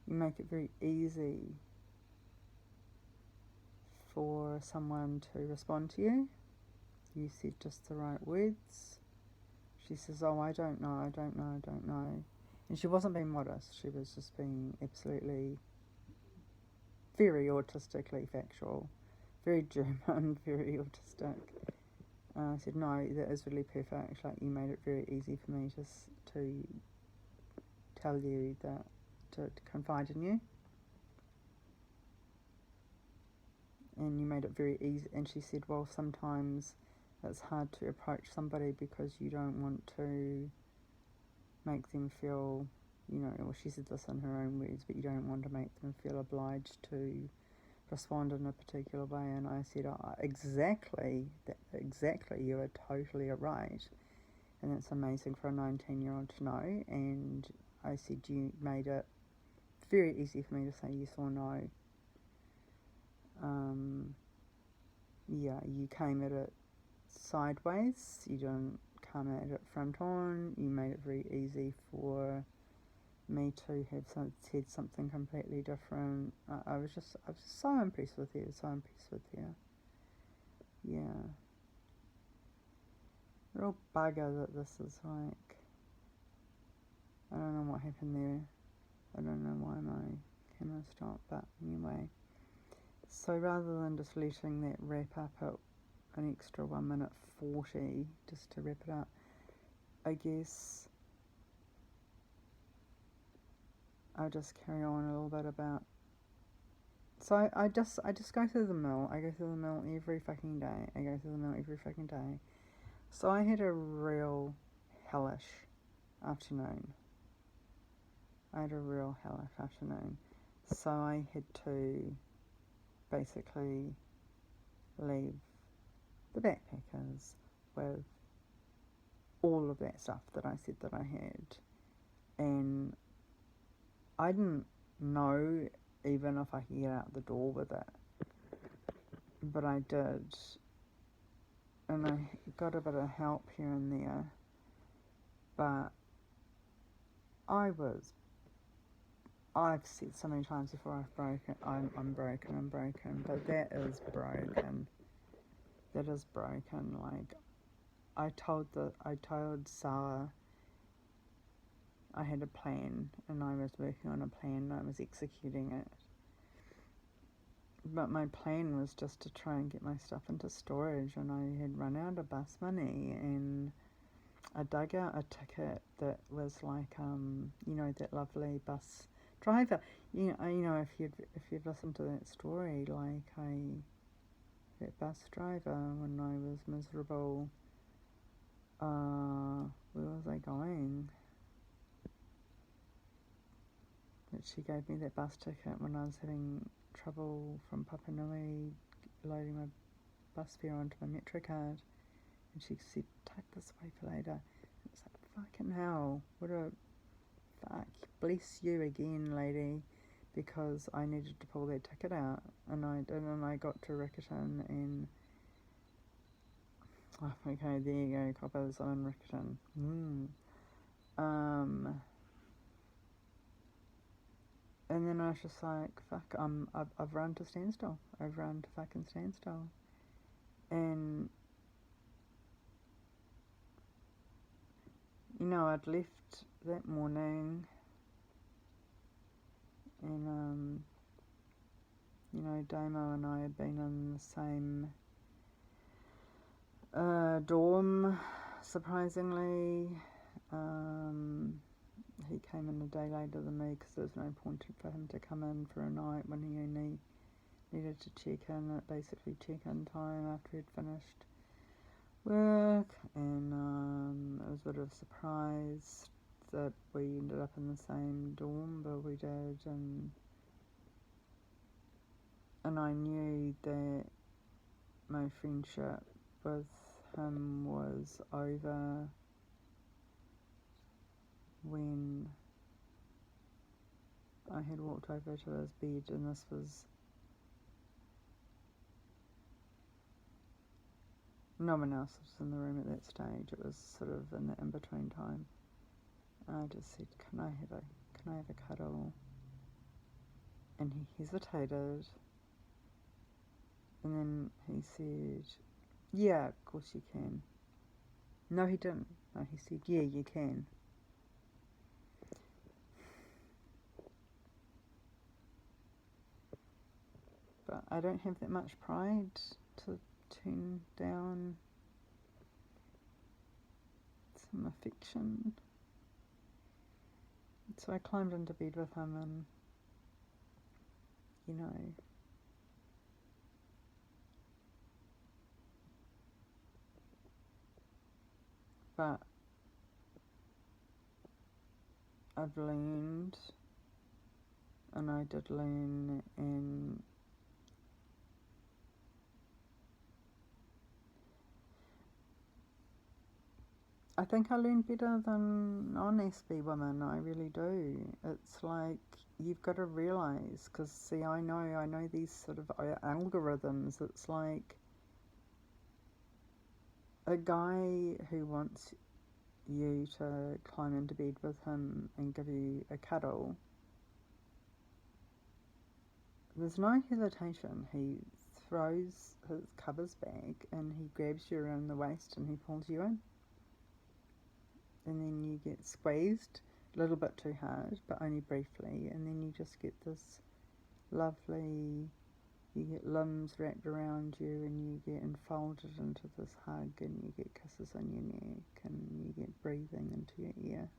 You make it very easy for someone to respond to you. You said just the right words. She says, oh, I don't know. And she wasn't being modest. She was just being absolutely very autistically factual, very German, very autistic. I said, no, that is really perfect. Like, you made it very easy for me just to tell you that, to confide in you. And you made it very easy. And she said, well, sometimes it's hard to approach somebody because you don't want to make them feel, well, she said this in her own words, but you don't want to make them feel obliged to respond in a particular way. And I said, oh, exactly, you are totally right. And that's amazing for a 19-year-old to know. And I said, you made it very easy for me to say yes or no. You came at it sideways. You didn't come at it front on. You made it very easy for me to have said something completely different. I was so impressed with you. Yeah. Real bugger that this is like. I don't know what happened there. I don't know why my camera stopped, but anyway. So rather than just letting that wrap up at an extra 1 minute 40, just to wrap it up, I guess I'll just carry on a little bit about. So I just go through the mill. I go through the mill every fucking day. So I had a real hellish afternoon. So I had to basically leave the backpackers with all of that stuff that I said that I had. And I didn't know even if I could get out the door with it. But I did. And I got a bit of help here and there. But I've said so many times before, I'm broken, but that is broken. Like, I told Sarah I had a plan, and I was working on a plan, and I was executing it. But my plan was just to try and get my stuff into storage, and I had run out of bus money, and I dug out a ticket that was like, that lovely bus driver. If you've listened to that story, like that bus driver when I was miserable. Where was I going? That she gave me that bus ticket when I was having trouble from Papanui loading my bus fare onto my Metro card, and she said, "Take this away for later." It's like, fucking hell, what a fuck, bless you again, lady, because I needed to pull that ticket out, and I did, and I got to Recounting, and okay, there you go, coppers, I'm in Recounting. And then I was just like, fuck, I've run to standstill. I've run to fucking standstill. And, I'd left that morning, and, Damo and I had been in the same dorm, surprisingly. He came in a day later than me because there was no point for him to come in for a night when he only needed to check in at basically check-in time after he'd finished work. And it was a bit of a surprise that we ended up in the same dorm, but we did. And I knew that my friendship with him was over when I had walked over to his bed, and this was no one else was in the room at that stage. It was sort of in the in-between time. I just said, can I have a cuddle? And he hesitated, and then he said, yeah, of course you can. No, he didn't. No, he said, yeah, you can. But I don't have that much pride to turn down some affection. So I climbed into bed with him, and, you know, but I've learned, and I did learn, and I think I learned better than non-SB women. I really do. It's like you've got to realise, because see, I know these sort of algorithms. It's like a guy who wants you to climb into bed with him and give you a cuddle. There's no hesitation. He throws his covers back and he grabs you around the waist and he pulls you in. And then you get squeezed a little bit too hard, but only briefly, and then you just get this lovely, you get limbs wrapped around you, and you get enfolded into this hug, and you get kisses on your neck, and you get breathing into your ear.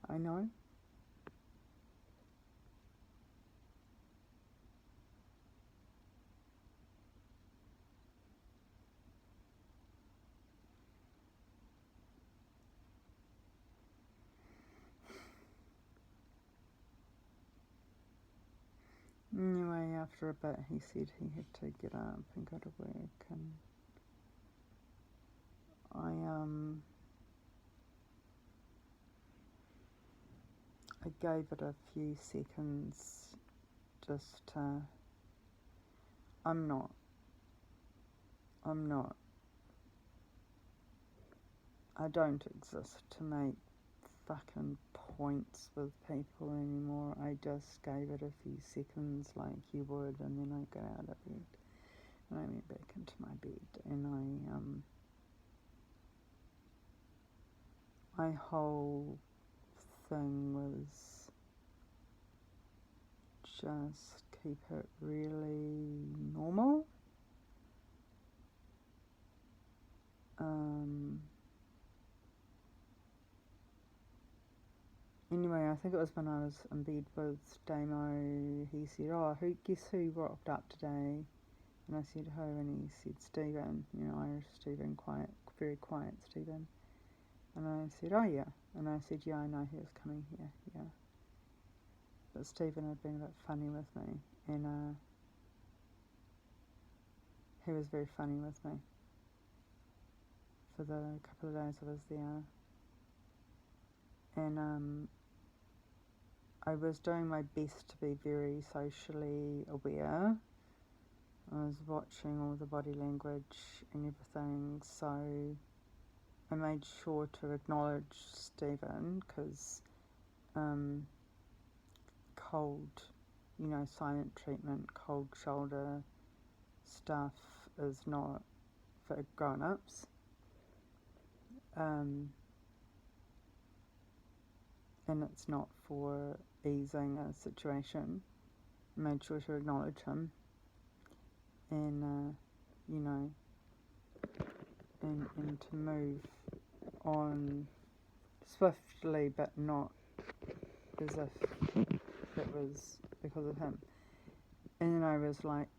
I know. Anyway, after a bit, he said he had to get up and go to work, and I gave it a few seconds just to. I'm not. I don't exist to make fucking points with people anymore. I just gave it a few seconds like you would, and then I got out of bed and I went back into my bed, and my whole thing was just keep it really normal. Anyway, I think it was when I was in bed with Damo, he said, oh, guess who rocked up today? And I said, who? And he said, Stephen, Irish Stephen, very quiet Stephen. And I said, oh yeah. And I said, yeah, I know he was coming here, yeah. But Stephen had been a bit funny with me, and he was very funny with me for the couple of days I was there. And I was doing my best to be very socially aware. I was watching all the body language and everything, so I made sure to acknowledge Stephen, because cold, silent treatment, cold shoulder stuff is not for grown-ups. And it's not for easing a situation. I made sure to acknowledge him, and and to move on swiftly, but not as if it was because of him. And then I was like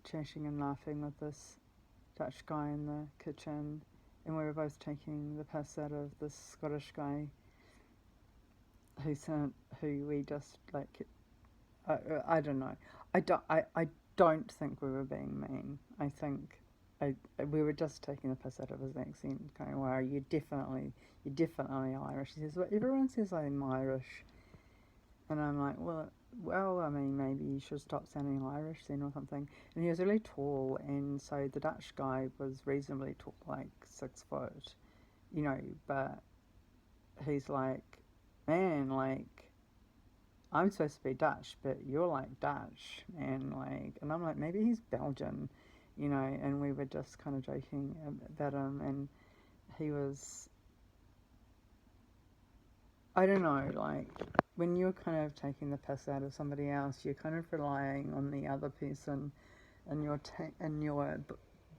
chatting and laughing with this Dutch guy in the kitchen, and we were both taking the piss out of this Scottish guy who we just like. I don't know. I don't think we were being mean. I think we were just taking the piss out of his accent, going, "Wow, you're definitely Irish." He says, "Well, everyone says I'm Irish," and I'm like, "Well, I mean, maybe you should stop sounding Irish then, or something." And he was really tall, and so the Dutch guy was reasonably tall, like 6 foot, but he's like, man, like, I'm supposed to be Dutch, but you're like Dutch, and I'm like, maybe he's Belgian, and we were just kind of joking about him, and he was, I don't know, like, when you're kind of taking the piss out of somebody else, you're kind of relying on the other person and your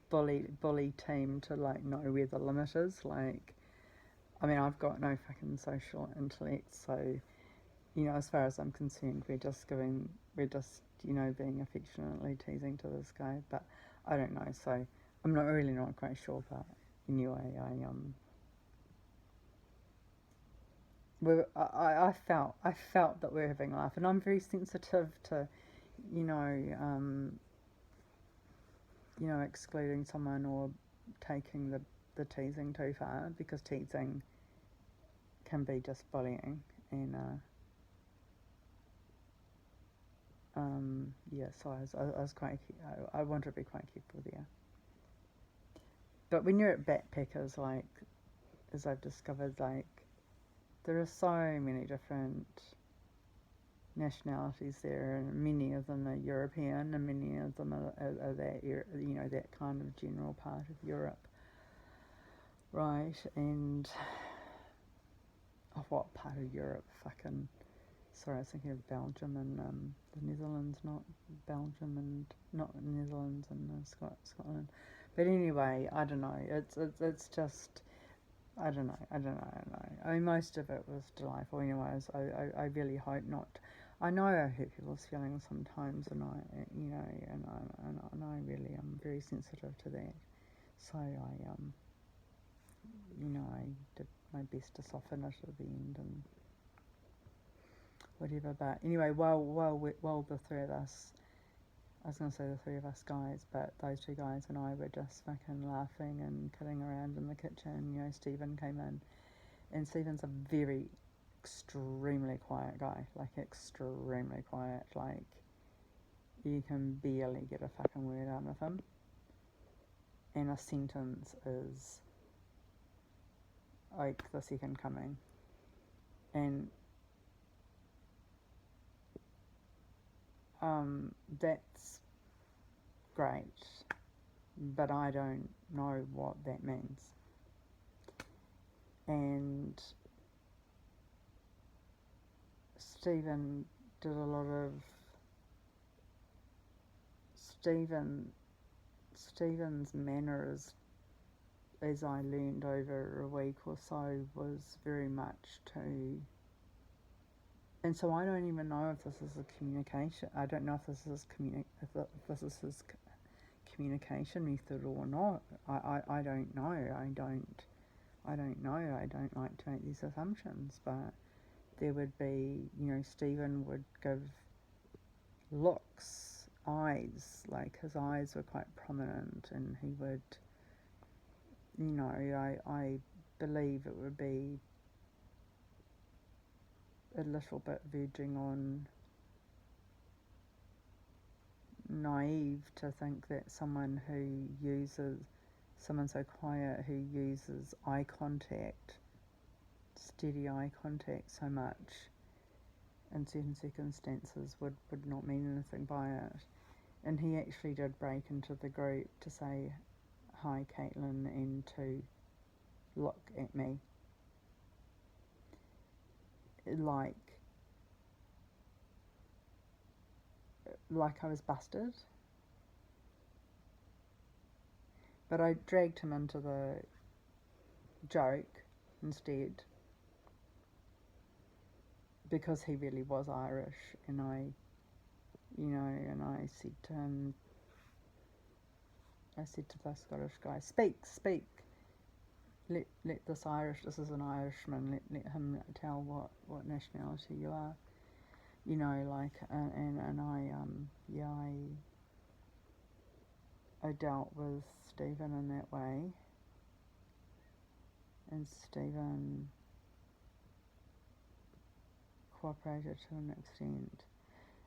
bully team to, like, know where the limit is. Like, I mean, I've got no fucking social intellect, so, as far as I'm concerned, we're just, being affectionately teasing to this guy, but I don't know, so I'm not quite sure, but anyway, I felt that we were having a laugh, and I'm very sensitive to, you know, um, excluding someone or taking the teasing too far, because teasing can be just bullying, and yeah, so I was quite, I wanted to be quite careful there. But when you're at backpackers, like, as I've discovered, like, there are so many different nationalities there, and many of them are European, and many of them are that, that kind of general part of Europe, right? And what part of Europe? Fucking, sorry, I was thinking of Belgium and the Netherlands, not Belgium and not Netherlands and Scotland. But anyway, I don't know. It's just, I don't know. I mean, most of it was delightful. Anyways, I really hope not. I know I hurt people's feelings sometimes, and I really am very sensitive to that. So I did my best to soften it at the end and whatever. But anyway, while the three of us, I was going to say the three of us guys, but those two guys and I were just fucking laughing and kidding around in the kitchen. Stephen came in, and Stephen's a very extremely quiet guy, like extremely quiet, like you can barely get a fucking word out of him, and a sentence is like the second coming, and that's great, but I don't know what that means. And Stephen did a lot of Stephen's manners, as I learned over a week or so, was very much to, and so I don't even know if this is a communication. I don't know if this is if this is his communication method or not. I don't know. I don't know. I don't like to make these assumptions, but there would be, Stephen would give looks, eyes, like his eyes were quite prominent, and he would, I believe it would be a little bit verging on naive to think that someone so quiet who uses eye contact, steady eye contact so much in certain circumstances would not mean anything by it. And he actually did break into the group to say hi, Caitlin, and to look at me like I was busted. But I dragged him into the joke instead, because he really was Irish, and I said to him, I said to the Scottish guy, speak, let this is an Irishman, let him tell what nationality you are, and I dealt with Stephen in that way, and Stephen cooperated to an extent.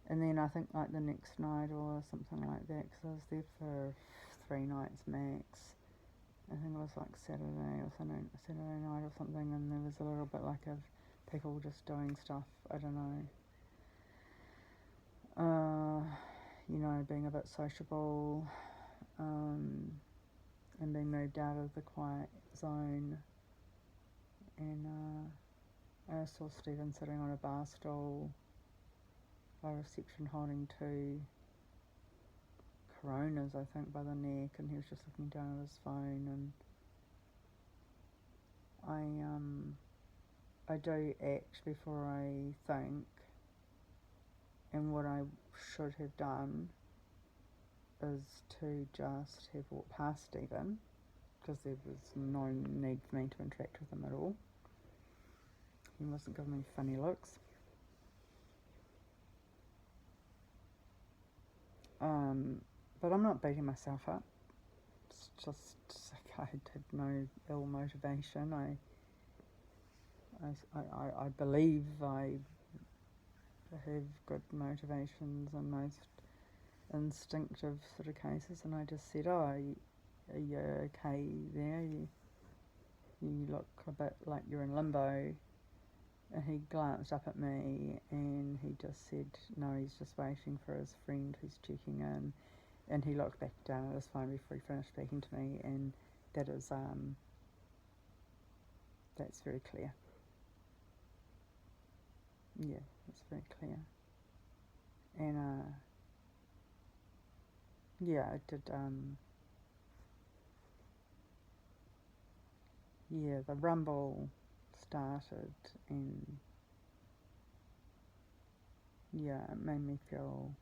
And then I think like the next night or something like that, because I was there for 3 nights max. I think it was like Saturday night or something, and there was a little bit like of people just doing stuff. I don't know. being a bit sociable, and being moved out of the quiet zone. And I saw Stephen sitting on a bar stool by reception holding 2 Coronas, I think, by the neck, and he was just looking down at his phone. And I do act before I think, and what I should have done is to just have walked past Stephen, because there was no need for me to interact with him at all. He wasn't giving me funny looks. But I'm not beating myself up. It's just I had no ill motivation. I believe I have good motivations in most instinctive sort of cases, and I just said, "Oh, are you okay there? You look a bit like you're in limbo." And he glanced up at me and he just said, "No, he's just waiting for his friend who's checking in." And he looked back down at his phone before he finished speaking to me, and that is that's very clear. Yeah, it's very clear. And it did. The rumble started, and it made me feel.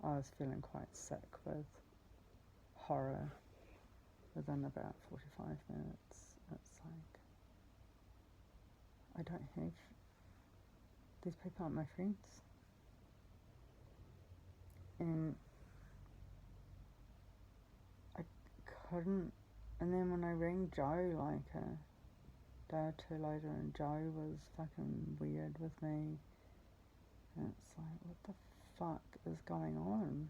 I was feeling quite sick with horror within about 45 minutes. It's like, I don't have. These people aren't my friends. And I couldn't. And then when I rang Joe, like a day or 2 later, and Joe was fucking weird with me, and it's like, what the fuck is going on?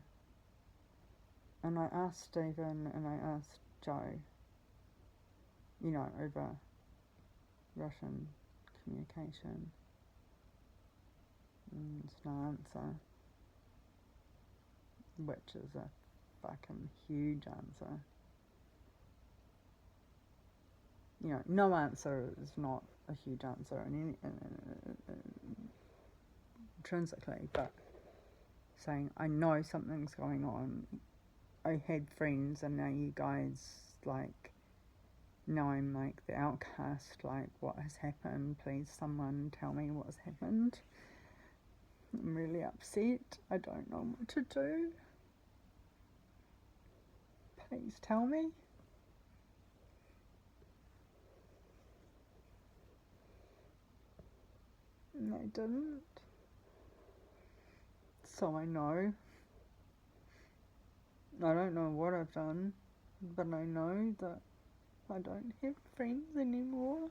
And I asked Stephen and I asked Joe, over Russian communication, and it's no answer, which is a fucking huge answer. No answer is not a huge answer intrinsically, but saying, I know something's going on. I had friends, and now you guys, now I'm like the outcast, what has happened? Please, someone tell me what has happened. I'm really upset. I don't know what to do. Please tell me. And they didn't. So I know. I don't know what I've done, but I know that I don't have friends anymore.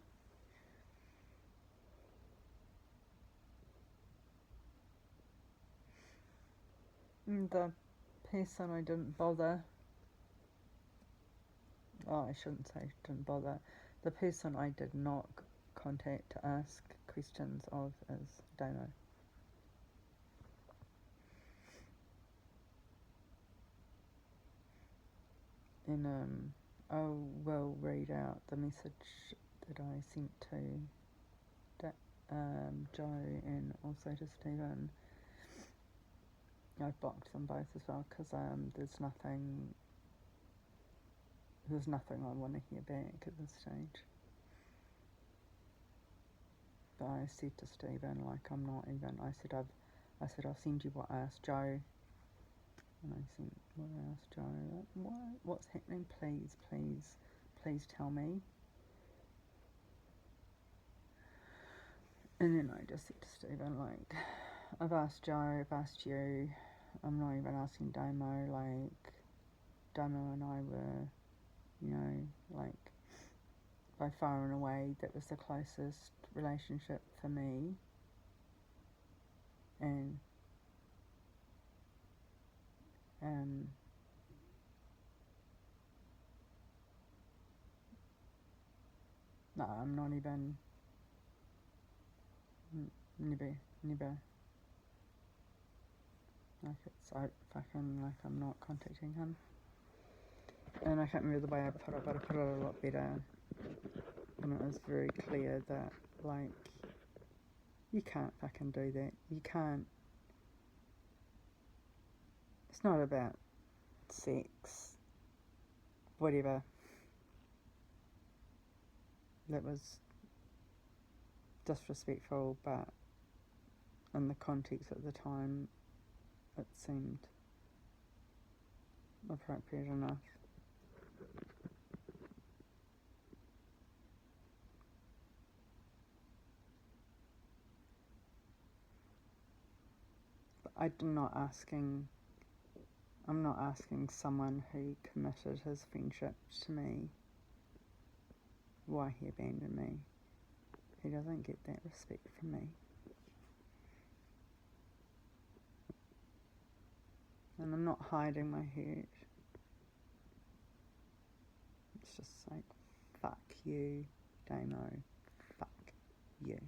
And the person I didn't bother, I shouldn't say didn't bother, the person I did not contact to ask questions of is Damo. And I will read out the message that I sent to Joe and also to Stephen. I've blocked them both as well, because there's nothing I want to hear back at this stage. But I said to Stephen, I'm not even. I said I'll send you what I asked Joe. And I sent what I asked Joe. What's happening? Please tell me. And then I just said to Stephen, I've asked Joe, I've asked you. I'm not even asking Damo. Damo and I were, by far and away, that was the closest relationship for me. And no, I'm not even. Never. Like, it's fucking, like, I'm not contacting him. And I can't remember the way I put it, but I put it a lot better. And it was very clear that, like, you can't fucking do that. You can't. It's not about sex. Whatever. That was disrespectful, but in the context at the time, it seemed appropriate enough. But I'm not asking someone who committed his friendship to me why he abandoned me. He doesn't get that respect from me. And I'm not hiding my hurt. It's just like, fuck you, Damo. Fuck you.